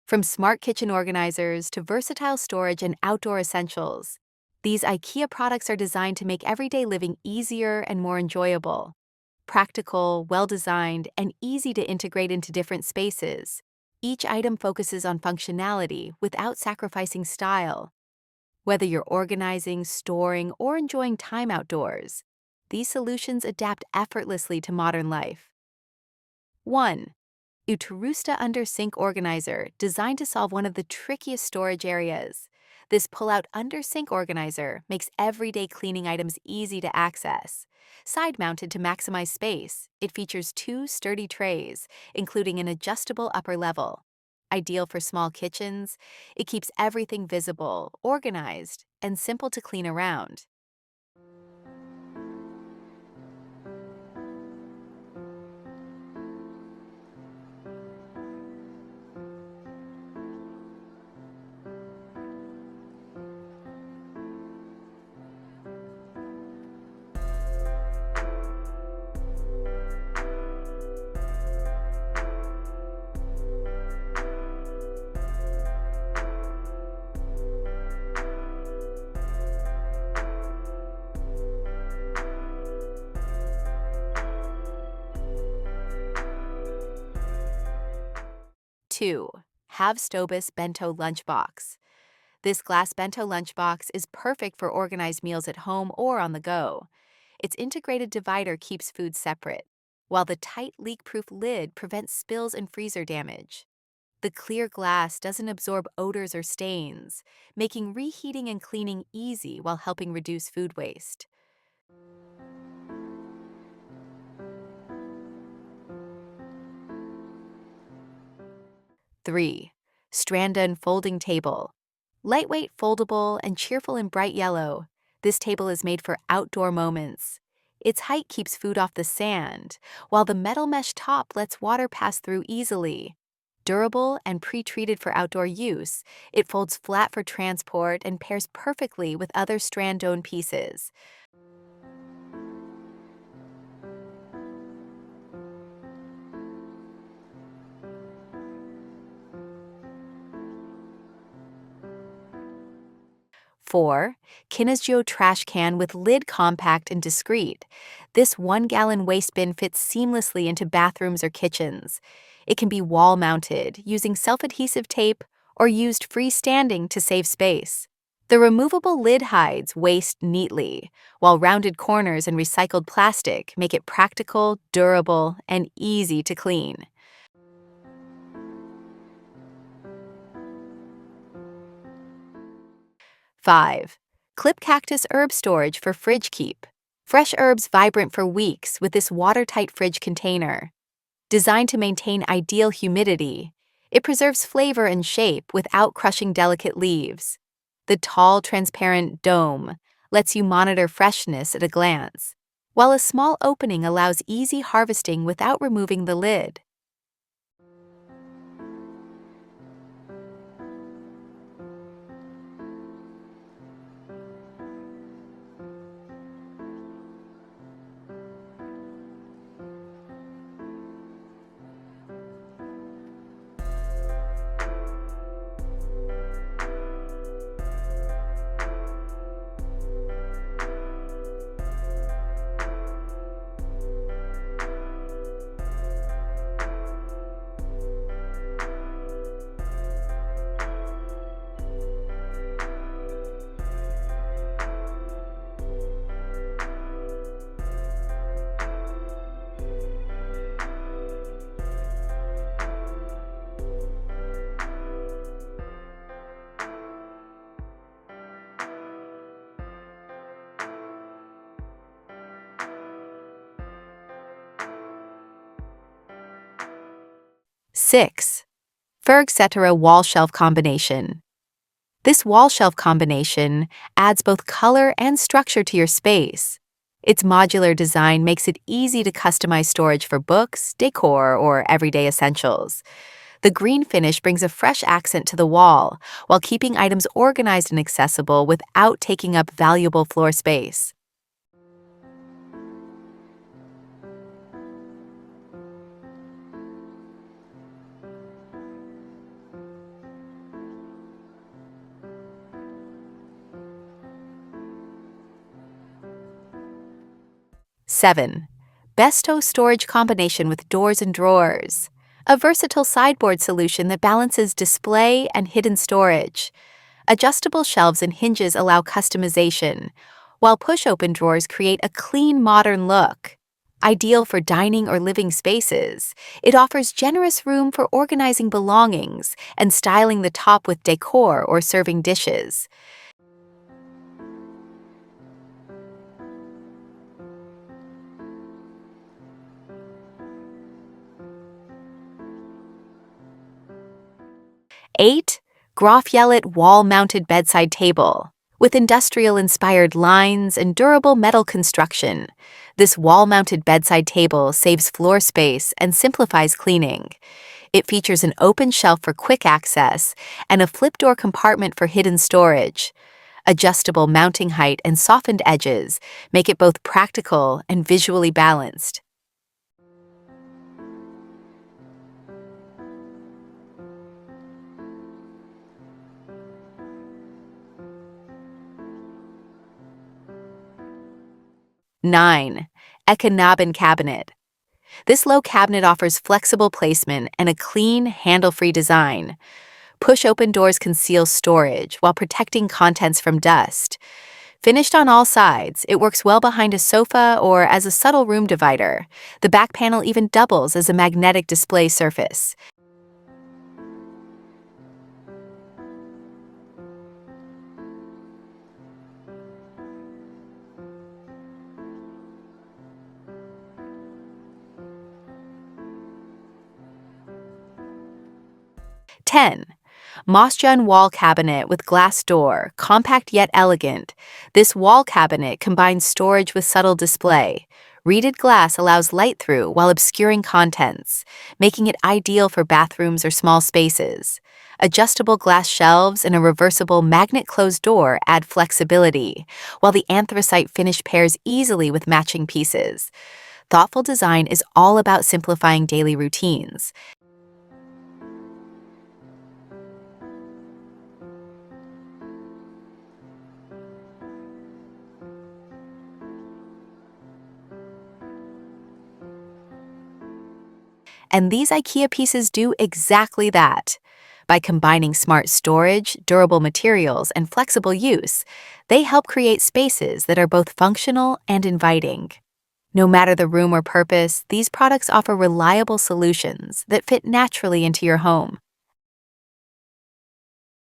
From smart kitchen organizers to versatile storage and outdoor essentials, these IKEA products are designed to make everyday living easier and more enjoyable. Practical, well-designed, and easy to integrate into different spaces, each item focuses on functionality without sacrificing style. Whether you're organizing, storing, or enjoying time outdoors, these solutions adapt effortlessly to modern life. 1. UTRUSTA Under Sink Organizer, designed to solve one of the trickiest storage areas. This pull-out under sink organizer makes everyday cleaning items easy to access. Side-mounted to maximize space, it features 2 sturdy trays, including an adjustable upper level. Ideal for small kitchens, it keeps everything visible, organized, and simple to clean around. 2. HAVSTOBIS Bento Lunchbox. This glass bento lunchbox is perfect for organized meals at home or on the go. Its integrated divider keeps food separate, while the tight leak-proof lid prevents spills and freezer damage. The clear glass doesn't absorb odors or stains, making reheating and cleaning easy while helping reduce food waste. 3. STRANDÖN Folding Table. Lightweight, foldable, and cheerful in bright yellow, this table is made for outdoor moments. Its height keeps food off the sand, while the metal mesh top lets water pass through easily. Durable and pre-treated for outdoor use, it folds flat for transport and pairs perfectly with other STRANDÖN pieces. 4. KINNASJÖ Trash Can with Lid Compact and Discreet. This 1-gallon waste bin fits seamlessly into bathrooms or kitchens. It can be wall-mounted, using self-adhesive tape, or used freestanding to save space. The removable lid hides waste neatly, while rounded corners and recycled plastic make it practical, durable, and easy to clean. 5. KLIPPKAKTUS Herb Storage for Fridge Keep. Fresh herbs vibrant for weeks with this watertight fridge container. Designed to maintain ideal humidity, it preserves flavor and shape without crushing delicate leaves. The tall, transparent dome lets you monitor freshness at a glance, while a small opening allows easy harvesting without removing the lid. 6. FÄRGSÄTTARE Wall Shelf Combination. This wall shelf combination adds both color and structure to your space. Its modular design makes it easy to customize storage for books, decor, or everyday essentials. The green finish brings a fresh accent to the wall, while keeping items organized and accessible without taking up valuable floor space. 7. BESTÅ storage combination with doors and drawers. A versatile sideboard solution that balances display and hidden storage. Adjustable shelves and hinges allow customization, while push-open drawers create a clean, modern look. Ideal for dining or living spaces, it offers generous room for organizing belongings and styling the top with decor or serving dishes. Eight, GRÅFJÄLLET wall-mounted bedside table. With industrial-inspired lines and durable metal construction, this wall-mounted bedside table saves floor space and simplifies cleaning. It features an open shelf for quick access and a flip-door compartment for hidden storage. Adjustable mounting height and softened edges make it both practical and visually balanced. 9. EKENABBEN cabinet. This low cabinet offers flexible placement and a clean, handle-free design. Push-open doors conceal storage while protecting contents from dust. Finished on all sides, it works well behind a sofa or as a subtle room divider. The back panel even doubles as a magnetic display surface. (10) MOSSJÖN wall cabinet with glass door, compact yet elegant. This wall cabinet combines storage with subtle display. Reeded glass allows light through while obscuring contents, making it ideal for bathrooms or small spaces. Adjustable glass shelves and a reversible magnet-closed door add flexibility, while the anthracite finish pairs easily with matching pieces. Thoughtful design is all about simplifying daily routines. And these IKEA pieces do exactly that. By combining smart storage, durable materials, and flexible use, they help create spaces that are both functional and inviting. No matter the room or purpose, these products offer reliable solutions that fit naturally into your home.